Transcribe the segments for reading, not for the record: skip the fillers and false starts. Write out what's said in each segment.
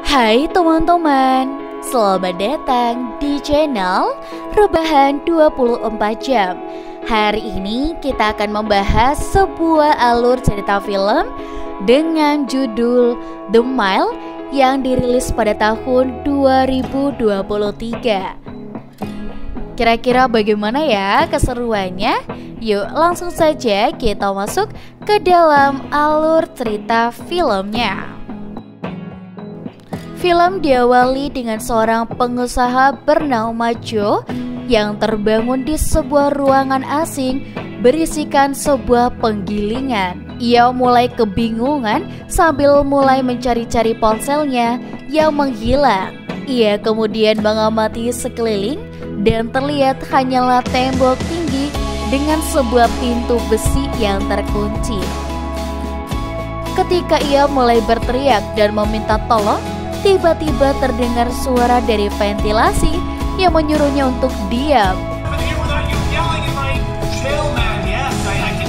Hai teman-teman, selamat datang di channel Rebahan 24 Jam. Hari ini kita akan membahas sebuah alur cerita film dengan judul The Mile yang dirilis pada tahun 2023. Kira-kira bagaimana ya keseruannya? Yuk langsung saja kita masuk ke dalam alur cerita filmnya. Film diawali dengan seorang pengusaha bernama Joe yang terbangun di sebuah ruangan asing berisikan sebuah penggilingan. Ia mulai kebingungan sambil mulai mencari-cari ponselnya yang menghilang. Ia kemudian mengamati sekeliling dan terlihat hanyalah tembok tinggi dengan sebuah pintu besi yang terkunci. Ketika ia mulai berteriak dan meminta tolong, tiba-tiba terdengar suara dari ventilasi yang menyuruhnya untuk diam.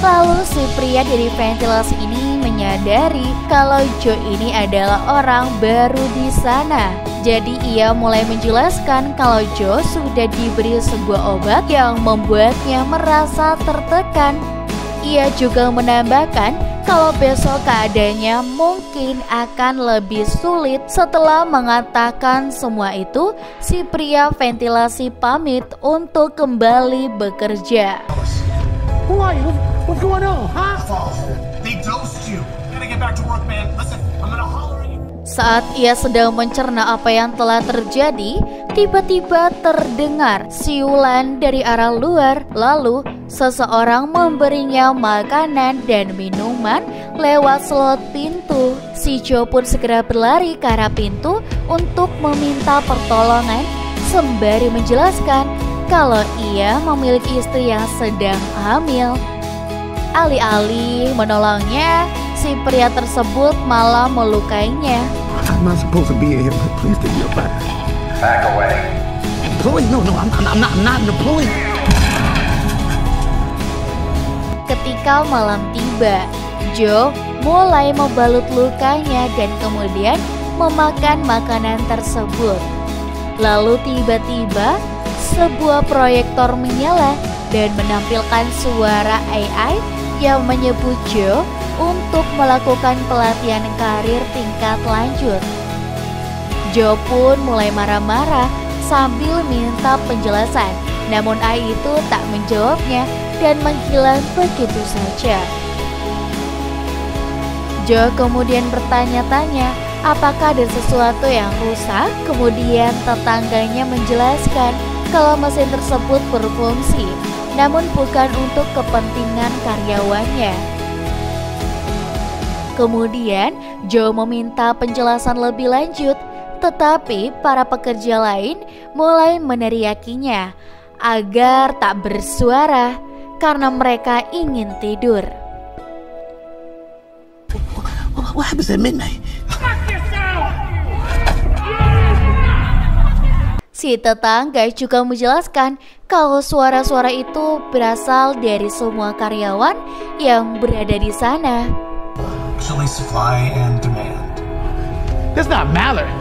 Lalu si pria dari ventilasi ini menyadari kalau Joe ini adalah orang baru di sana. Jadi ia mulai menjelaskan kalau Joe sudah diberi sebuah obat yang membuatnya merasa tertekan. Ia juga menambahkan kalau besok keadaannya mungkin akan lebih sulit. Setelah mengatakan semua itu, si pria ventilasi pamit untuk kembali bekerja. Who are you? What's going on, huh? They dosed you. Gotta get back to work, man. Listen, I'm gonna holler at you. Saat ia sedang mencerna apa yang telah terjadi, tiba-tiba terdengar siulan dari arah luar. Lalu seseorang memberinya makanan dan minuman lewat slot pintu. Si Joe pun segera berlari ke arah pintu untuk meminta pertolongan sembari menjelaskan kalau ia memiliki istri yang sedang hamil. Alih-alih menolongnya, si pria tersebut malah melukainya. I'm not supposed to be in here, but please do your best. Back away. Employee? No, I'm not an employee. Ketika malam tiba, Joe mulai membalut lukanya dan kemudian memakan makanan tersebut. Lalu tiba-tiba sebuah proyektor menyala dan menampilkan suara AI yang menyebut Joe untuk melakukan pelatihan karir tingkat lanjut. Joe pun mulai marah-marah sambil minta penjelasan, namun AI itu tak menjawabnya dan menghilang begitu saja. Joe kemudian bertanya-tanya apakah ada sesuatu yang rusak. Kemudian tetangganya menjelaskan kalau mesin tersebut berfungsi, namun bukan untuk kepentingan karyawannya. Kemudian Joe meminta penjelasan lebih lanjut, tetapi para pekerja lain mulai meneriakinya agar tak bersuara karena mereka ingin tidur. What happens at midnight? Si tetangga juga menjelaskan kalau suara-suara itu berasal dari semua karyawan yang berada di sana. Actually, supply and demand. That's not Mallard.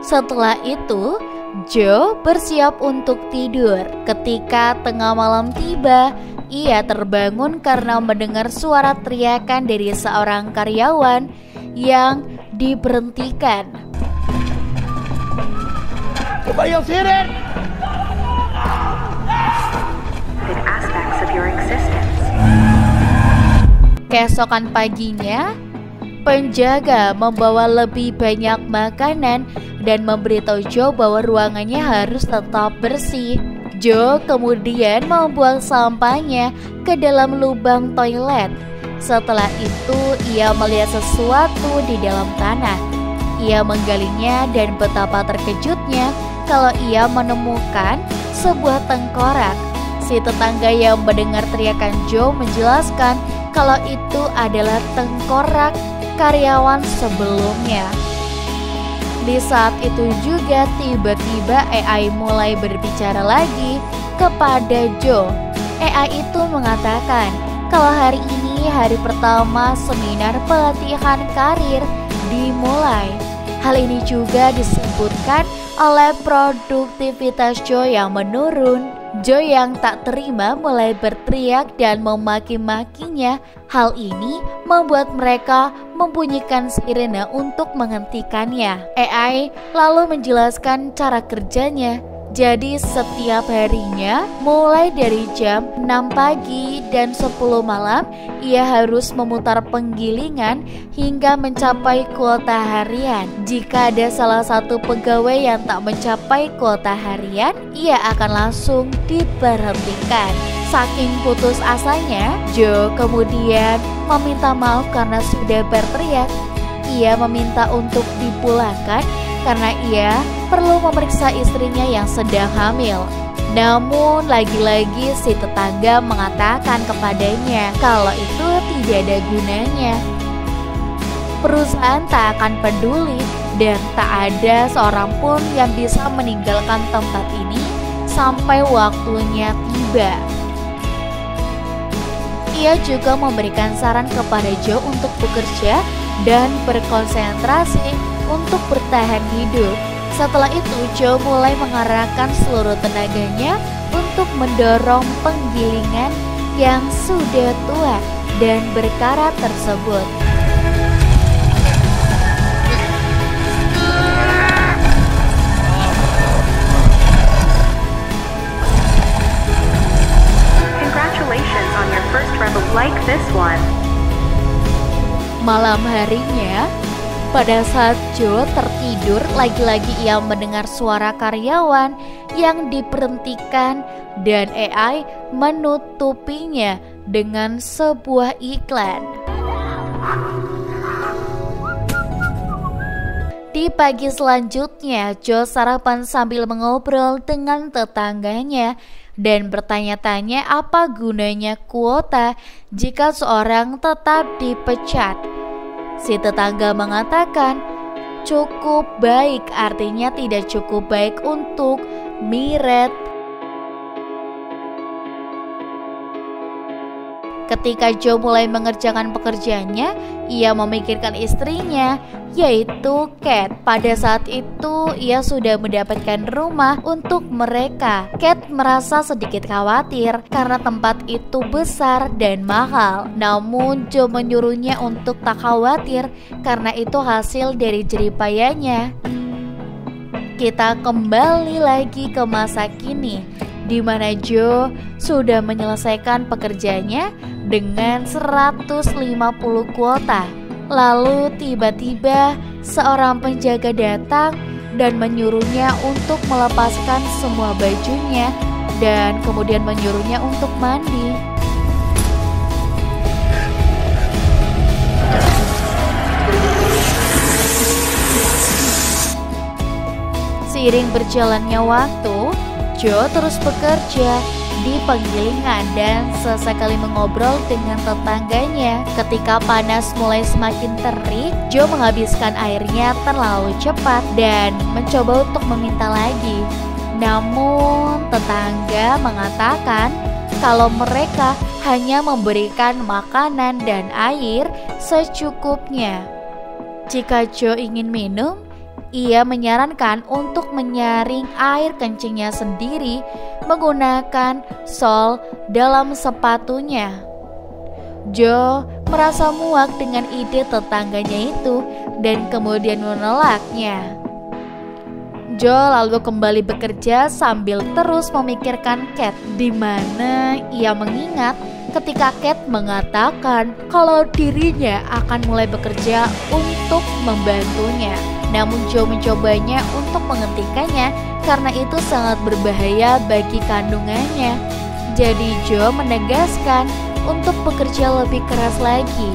Setelah itu, Joe bersiap untuk tidur. Ketika tengah malam tiba, ia terbangun karena mendengar suara teriakan dari seorang karyawan yang diberhentikan. Anybody else hear that? Good aspects of your existence. Keesokan paginya, penjaga membawa lebih banyak makanan dan memberitahu Joe bahwa ruangannya harus tetap bersih. Joe kemudian membuang sampahnya ke dalam lubang toilet. Setelah itu, ia melihat sesuatu di dalam tanah. Ia menggalinya dan betapa terkejutnya kalau ia menemukan sebuah tengkorak. Si tetangga yang mendengar teriakan Joe menjelaskan kalau itu adalah tengkorak karyawan sebelumnya. Di saat itu juga tiba-tiba AI mulai berbicara lagi kepada Joe. AI itu mengatakan kalau hari ini hari pertama seminar pelatihan karir dimulai. Hal ini juga disebutkan oleh produktivitas Joe yang menurun. Joe yang tak terima mulai berteriak dan memaki-makinya. Hal ini membuat mereka membunyikan sirene untuk menghentikannya. AI lalu menjelaskan cara kerjanya. Jadi setiap harinya mulai dari jam 6 pagi dan 10 malam ia harus memutar penggilingan hingga mencapai kuota harian. Jika ada salah satu pegawai yang tak mencapai kuota harian, ia akan langsung diberhentikan. Saking putus asanya, Joe kemudian meminta maaf karena sudah berteriak. Ia meminta untuk dipulangkan karena ia perlu memeriksa istrinya yang sedang hamil. Namun lagi-lagi si tetangga mengatakan kepadanya kalau itu tidak ada gunanya. Perusahaan tak akan peduli dan tak ada seorang pun yang bisa meninggalkan tempat ini sampai waktunya tiba. Ia juga memberikan saran kepada Joe untuk bekerja dan berkonsentrasi untuk bertahan hidup. Setelah itu, Joe mulai mengarahkan seluruh tenaganya untuk mendorong penggilingan yang sudah tua dan berkarat tersebut. Congratulations on your first rebel like this one. Malam harinya, pada saat Joe tertidur, lagi-lagi ia mendengar suara karyawan yang diberhentikan dan AI menutupinya dengan sebuah iklan. Di pagi selanjutnya, Joe sarapan sambil mengobrol dengan tetangganya dan bertanya-tanya apa gunanya kuota jika seorang tetap dipecat. Si tetangga mengatakan, cukup baik artinya tidak cukup baik untuk Miret. Ketika Joe mulai mengerjakan pekerjaannya, ia memikirkan istrinya, yaitu Cat. Pada saat itu, ia sudah mendapatkan rumah untuk mereka. Cat merasa sedikit khawatir karena tempat itu besar dan mahal. Namun, Joe menyuruhnya untuk tak khawatir karena itu hasil dari jeripayanya. Kita kembali lagi ke masa kini, di mana Joe sudah menyelesaikan pekerjaannya dengan 150 kuota. Lalu tiba-tiba seorang penjaga datang dan menyuruhnya untuk melepaskan semua bajunya dan kemudian menyuruhnya untuk mandi. Seiring berjalannya waktu, Joe terus bekerja di penggilingan dan sesekali mengobrol dengan tetangganya. Ketika panas mulai semakin terik, Joe menghabiskan airnya terlalu cepat dan mencoba untuk meminta lagi. Namun tetangga mengatakan kalau mereka hanya memberikan makanan dan air secukupnya. Jika Joe ingin minum, ia menyarankan untuk menyaring air kencingnya sendiri menggunakan sol dalam sepatunya. Joe merasa muak dengan ide tetangganya itu dan kemudian menolaknya. Joe lalu kembali bekerja sambil terus memikirkan Cat, di mana ia mengingat ketika Cat mengatakan kalau dirinya akan mulai bekerja untuk membantunya. Namun Joe mencobanya untuk menghentikannya karena itu sangat berbahaya bagi kandungannya. Jadi Joe menegaskan untuk bekerja lebih keras lagi.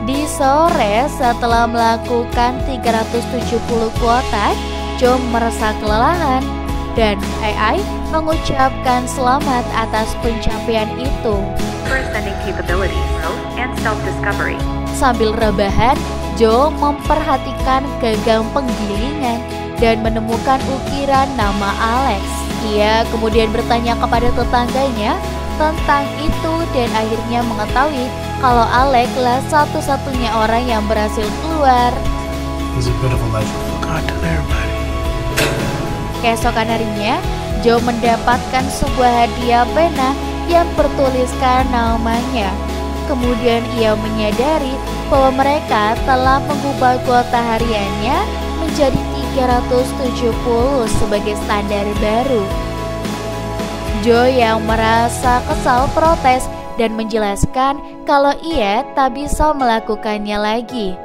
Di sore setelah melakukan 370 kuota, Joe merasa kelelahan dan AI mengucapkan selamat atas pencapaian itu. For ascending capabilities, growth, and self-discovery. Sambil rebahan, Joe memperhatikan gagang penggilingan dan menemukan ukiran nama Alex. Ia kemudian bertanya kepada tetangganya tentang itu dan akhirnya mengetahui kalau Alex adalah satu-satunya orang yang berhasil keluar He's a bit of a legend. God, tell everybody. Keesokan harinya, Joe mendapatkan sebuah hadiah pena yang bertuliskan namanya. Kemudian ia menyadari bahwa mereka telah mengubah kuota hariannya menjadi 370 sebagai standar baru. Joe yang merasa kesal protes dan menjelaskan kalau ia tak bisa melakukannya lagi.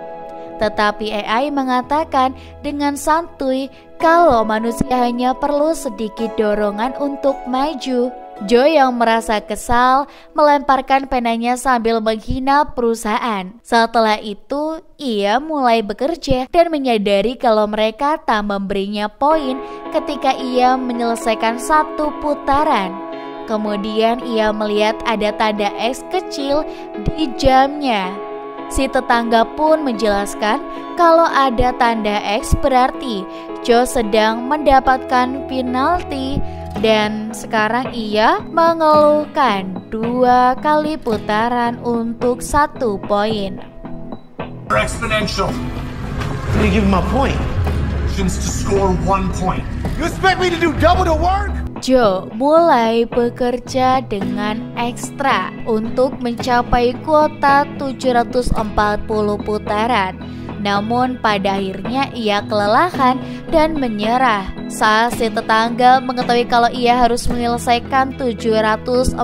Tetapi AI mengatakan dengan santuy kalau manusia hanya perlu sedikit dorongan untuk maju. Joe yang merasa kesal melemparkan penanya sambil menghina perusahaan. Setelah itu, ia mulai bekerja dan menyadari kalau mereka tak memberinya poin ketika ia menyelesaikan satu putaran. Kemudian ia melihat ada tanda X kecil di jamnya. Si tetangga pun menjelaskan kalau ada tanda X berarti Joe sedang mendapatkan penalti. Dan sekarang ia mengeluhkan 2 kali putaran untuk 1 poin. Exponential. What do you give him my point? To score 1 point. You expect me to do double the work? Joe mulai bekerja dengan ekstra untuk mencapai kuota 740 putaran. Namun pada akhirnya ia kelelahan dan menyerah saat si tetangga mengetahui kalau ia harus menyelesaikan 740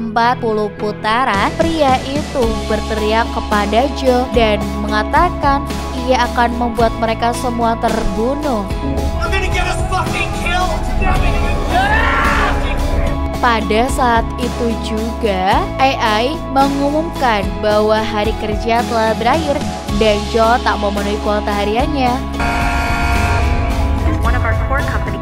putaran. Pria itu berteriak kepada Joe dan mengatakan ia akan membuat mereka semua terbunuh. I'm gonna get us fucking killed. Pada saat itu juga, AI mengumumkan bahwa hari kerja telah berakhir dan Joe tak memenuhi kuota hariannya.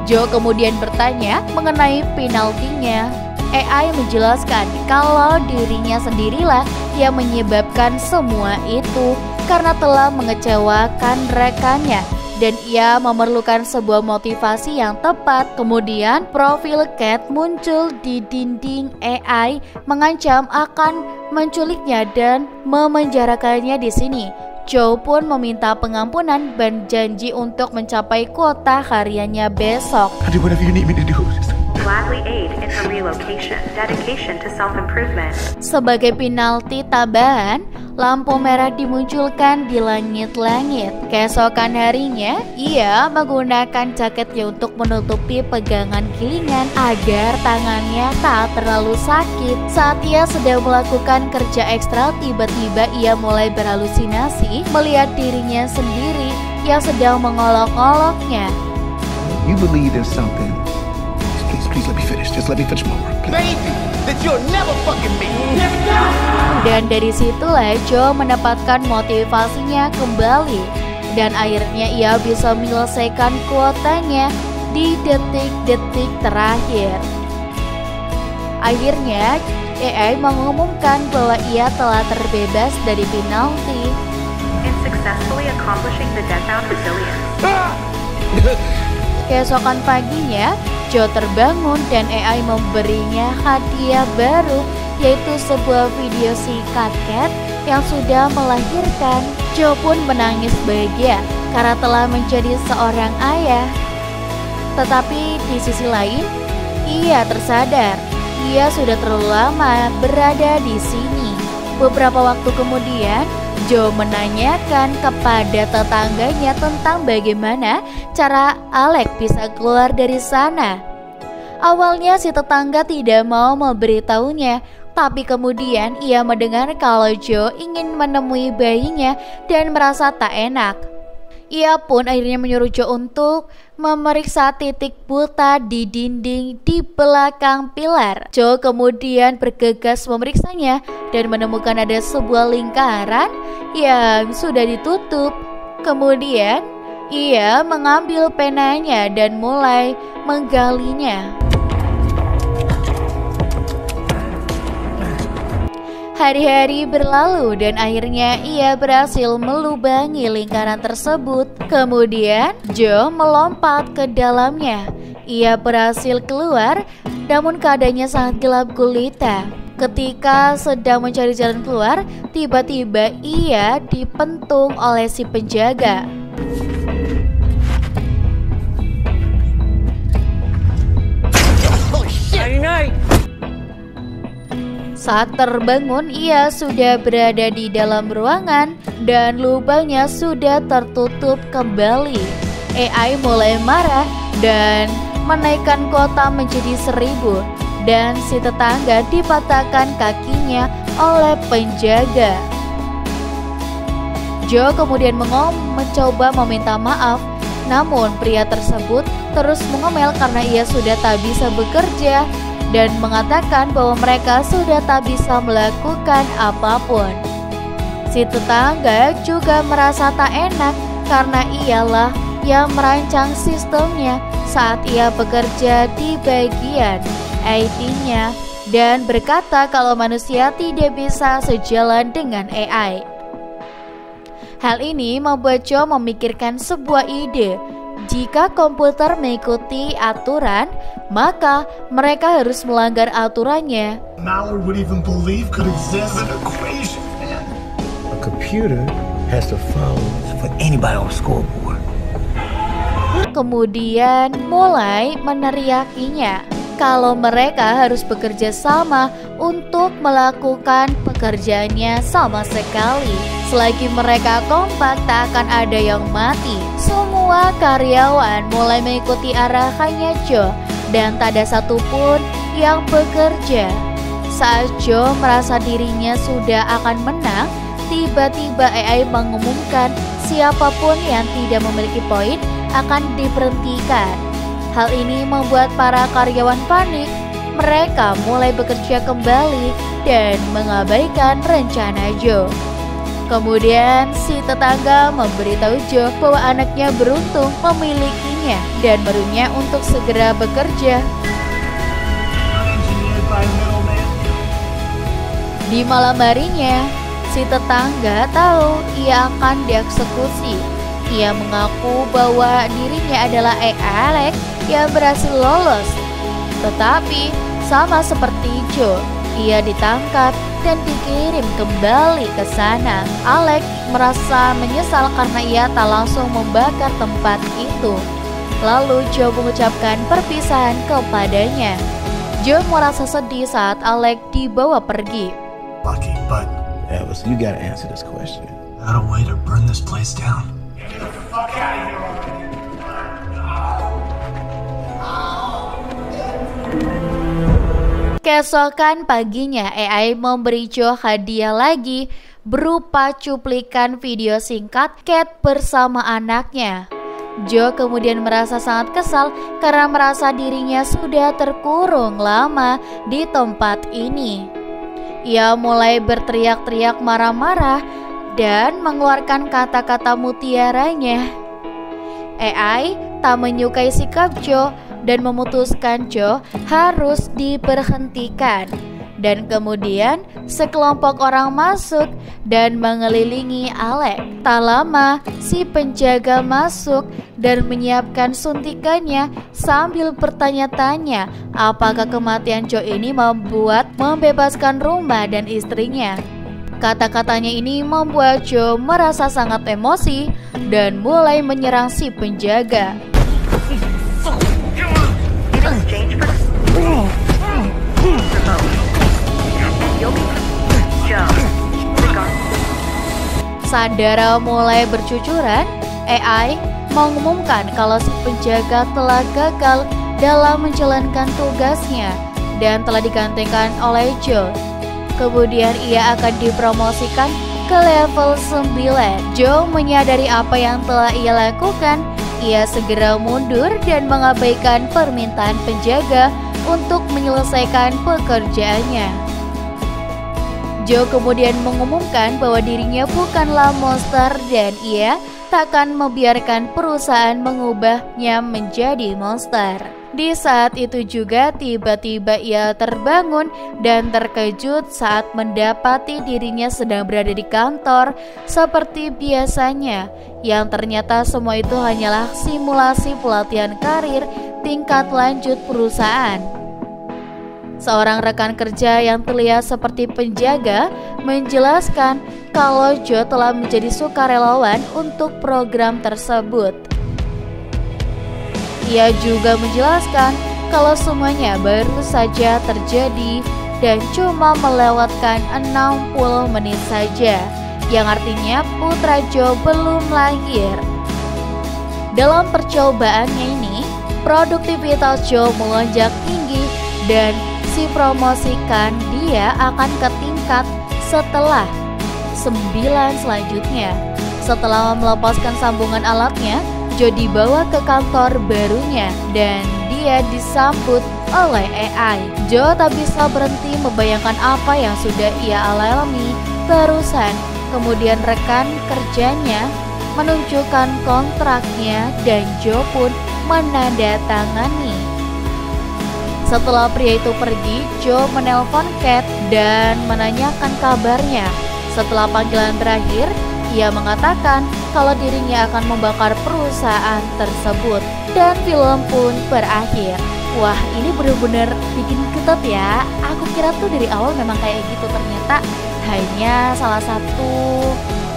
Joe kemudian bertanya mengenai penaltinya. AI menjelaskan kalau dirinya sendirilah yang menyebabkan semua itu karena telah mengecewakan rekannya. Dan ia memerlukan sebuah motivasi yang tepat. Kemudian profil Cat muncul di dinding. AI mengancam akan menculiknya dan memenjarakannya di sini. Joe pun meminta pengampunan dan janji untuk mencapai kuota hariannya besok. I'll do whatever you need me to do. Gladly aid in her relocation. Dedication to self-improvement. Sebagai penalti tambahan, lampu merah dimunculkan di langit-langit. Keesokan harinya, ia menggunakan jaketnya untuk menutupi pegangan gilingan agar tangannya tak terlalu sakit. Saat ia sedang melakukan kerja ekstra, tiba-tiba ia mulai berhalusinasi melihat dirinya sendiri yang sedang mengolok-oloknya. You believe there's something. Please let me finish. Just let me finish my work. Baby, that you'll never fucking me. Dan dari situlah Joe mendapatkan motivasinya kembali. Dan akhirnya ia bisa menyelesaikan kuotanya di detik-detik terakhir. Akhirnya AI mengumumkan bahwa ia telah terbebas dari penalti. In successfully accomplishing the death-bound resilience. Keesokan paginya, Joe terbangun dan AI memberinya hadiah baru, yaitu sebuah video singkat Cat yang sudah melahirkan. Joe pun menangis bahagia karena telah menjadi seorang ayah. Tetapi di sisi lain, ia tersadar ia sudah terlalu lama berada di sini. Beberapa waktu kemudian, Joe menanyakan kepada tetangganya tentang bagaimana cara Alex bisa keluar dari sana. Awalnya si tetangga tidak mau memberitahunya, tapi kemudian ia mendengar kalau Joe ingin menemui bayinya dan merasa tak enak. Ia pun akhirnya menyuruh Joe untuk memeriksa titik buta di dinding di belakang pilar. Joe kemudian bergegas memeriksanya dan menemukan ada sebuah lingkaran yang sudah ditutup. Kemudian ia mengambil penanya dan mulai menggalinya. Hari-hari berlalu dan akhirnya ia berhasil melubangi lingkaran tersebut. Kemudian Joe melompat ke dalamnya. Ia berhasil keluar, namun keadaannya sangat gelap gulita. Ketika sedang mencari jalan keluar, tiba-tiba ia dipentung oleh si penjaga. Saat terbangun, ia sudah berada di dalam ruangan dan lubangnya sudah tertutup kembali. AI mulai marah dan menaikkan kuota menjadi 1000 dan si tetangga dipatahkan kakinya oleh penjaga. Joe kemudian mencoba meminta maaf, namun pria tersebut terus mengomel karena ia sudah tak bisa bekerja dan mengatakan bahwa mereka sudah tak bisa melakukan apapun. Si tetangga juga merasa tak enak karena ialah yang merancang sistemnya saat ia bekerja di bagian IT-nya dan berkata kalau manusia tidak bisa sejalan dengan AI. Hal ini membuat Joe memikirkan sebuah ide. Jika komputer mengikuti aturan, maka mereka harus melanggar aturannya. Mallory would even believe could exist an equation, man. A computer has to follow for anybody on the scoreboard. Kemudian mulai meneriakinya kalau mereka harus bekerja sama untuk melakukan pekerjaannya sama sekali. Selagi mereka kompak, tak akan ada yang mati. Semua karyawan mulai mengikuti arahannya Joe dan tak ada satupun yang bekerja. Saat Joe merasa dirinya sudah akan menang, tiba-tiba AI mengumumkan siapapun yang tidak memiliki poin akan diberhentikan. Hal ini membuat para karyawan panik. Mereka mulai bekerja kembali dan mengabaikan rencana Joe. Kemudian si tetangga memberitahu Joe bahwa anaknya beruntung memilikinya dan menyuruhnya untuk segera bekerja. Di malam harinya, si tetangga tahu ia akan dieksekusi. Ia mengaku bahwa dirinya adalah Alex yang berhasil lolos. Tetapi sama seperti Joe, ia ditangkap dan dikirim kembali ke sana. Alex merasa menyesal karena ia tak langsung membakar tempat itu. Lalu Joe mengucapkan perpisahan kepadanya. Joe merasa sedih saat Alex dibawa pergi. Lucky, but Elvis, you gotta answer this question. not a way to burn this place down. Get the fuck out of here already. Keesokan paginya, AI memberi Joe hadiah lagi berupa cuplikan video singkat Cat bersama anaknya. Joe kemudian merasa sangat kesal karena merasa dirinya sudah terkurung lama di tempat ini. Ia mulai berteriak-teriak marah-marah dan mengeluarkan kata-kata mutiaranya. AI tak menyukai sikap Joe dan memutuskan Joe harus diberhentikan. Dan kemudian sekelompok orang masuk dan mengelilingi Alex. Tak lama si penjaga masuk dan menyiapkan suntikannya sambil bertanya-tanya apakah kematian Joe ini membuat membebaskan rumah dan istrinya. Kata-katanya ini membuat Joe merasa sangat emosi dan mulai menyerang si penjaga. Exchange for Saat darah mulai bercucuran, AI mengumumkan kalau si penjaga telah gagal dalam menjalankan tugasnya dan telah digantikan oleh Joe. Kemudian ia akan dipromosikan ke level 9. Joe menyadari apa yang telah ia lakukan. Ia segera mundur dan mengabaikan permintaan penjaga untuk menyelesaikan pekerjaannya. Joe kemudian mengumumkan bahwa dirinya bukanlah monster dan ia takkan membiarkan perusahaan mengubahnya menjadi monster. Di saat itu juga tiba-tiba ia terbangun dan terkejut saat mendapati dirinya sedang berada di kantor seperti biasanya, yang ternyata semua itu hanyalah simulasi pelatihan karir tingkat lanjut perusahaan. Seorang rekan kerja yang terlihat seperti penjaga menjelaskan kalau Joe telah menjadi sukarelawan untuk program tersebut. Ia juga menjelaskan kalau semuanya baru saja terjadi dan cuma melewatkan 60 menit saja, yang artinya putra Joe belum lahir. Dalam percobaannya ini, produktivitas Joe melonjak tinggi dan dipromosikan dia akan ke tingkat setelah 9 selanjutnya. Setelah melepaskan sambungan alatnya, Joe dibawa ke kantor barunya dan dia disambut oleh AI. Joe tak bisa berhenti membayangkan apa yang sudah ia alami barusan. Kemudian rekan kerjanya menunjukkan kontraknya dan Joe pun menandatangani. Setelah pria itu pergi, Joe menelpon Kat dan menanyakan kabarnya. Setelah panggilan berakhir, ia mengatakan kalau dirinya akan membakar perusahaan tersebut dan film pun berakhir. Wah, ini bener-bener bikin ketat ya. Aku kira tuh dari awal memang kayak gitu, ternyata hanya salah satu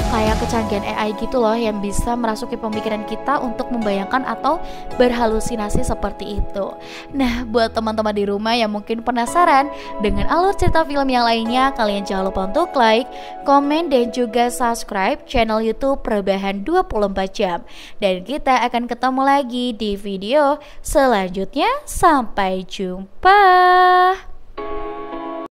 kayak kecanggihan AI gitu loh yang bisa merasuki pemikiran kita untuk membayangkan atau berhalusinasi seperti itu. Nah, buat teman-teman di rumah yang mungkin penasaran dengan alur cerita film yang lainnya, kalian jangan lupa untuk like, komen, dan juga subscribe channel YouTube Rebahan 24 Jam. Dan kita akan ketemu lagi di video selanjutnya. Sampai jumpa.